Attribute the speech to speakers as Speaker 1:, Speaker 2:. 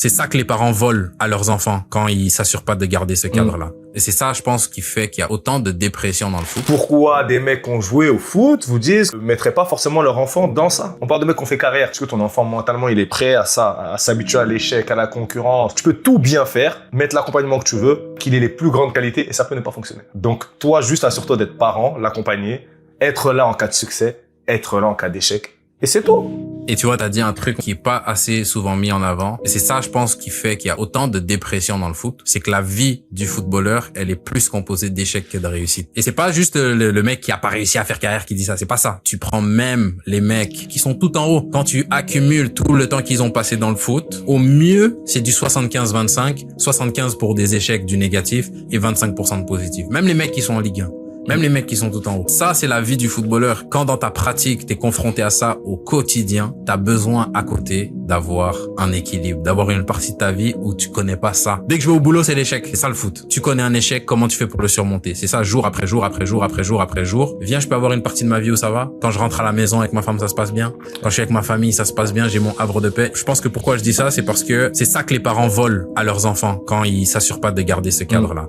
Speaker 1: C'est ça que les parents volent à leurs enfants quand ils s'assurent pas de garder ce cadre-là. Et c'est ça, je pense, qui fait qu'il y a autant de dépression dans le foot.
Speaker 2: Pourquoi des mecs qui ont joué au foot vous disent ne mettraient pas forcément leur enfant dans ça? On parle de mecs qui ont fait carrière. Est-ce que ton enfant mentalement il est prêt à ça, à s'habituer à l'échec, à la concurrence? Tu peux tout bien faire, mettre l'accompagnement que tu veux, qu'il ait les plus grandes qualités et ça peut ne pas fonctionner. Donc toi, juste assure-toi d'être parent, l'accompagner, être là en cas de succès, être là en cas d'échec. Et c'est tout.
Speaker 1: Et tu vois, t'as dit un truc qui est pas assez souvent mis en avant. Et c'est ça, je pense, qui fait qu'il y a autant de dépression dans le foot. C'est que la vie du footballeur, elle est plus composée d'échecs que de réussites. Et c'est pas juste le mec qui a pas réussi à faire carrière qui dit ça. C'est pas ça. Tu prends même les mecs qui sont tout en haut. Quand tu accumules tout le temps qu'ils ont passé dans le foot, au mieux, c'est du 75-25. 75 pour des échecs, du négatif et 25% de positif. Même les mecs qui sont en Ligue 1. Même les mecs qui sont tout en haut. Ça, c'est la vie du footballeur. Quand dans ta pratique, t'es confronté à ça au quotidien, t'as besoin à côté d'avoir un équilibre, d'avoir une partie de ta vie où tu connais pas ça. Dès que je vais au boulot, c'est l'échec. C'est ça le foot. Tu connais un échec, comment tu fais pour le surmonter? C'est ça, jour après jour, après jour, après jour, après jour. Viens, je peux avoir une partie de ma vie où ça va. Quand je rentre à la maison avec ma femme, ça se passe bien. Quand je suis avec ma famille, ça se passe bien. J'ai mon havre de paix. Je pense que pourquoi je dis ça, c'est parce que c'est ça que les parents volent à leurs enfants quand ils s'assurent pas de garder ce cadre-là.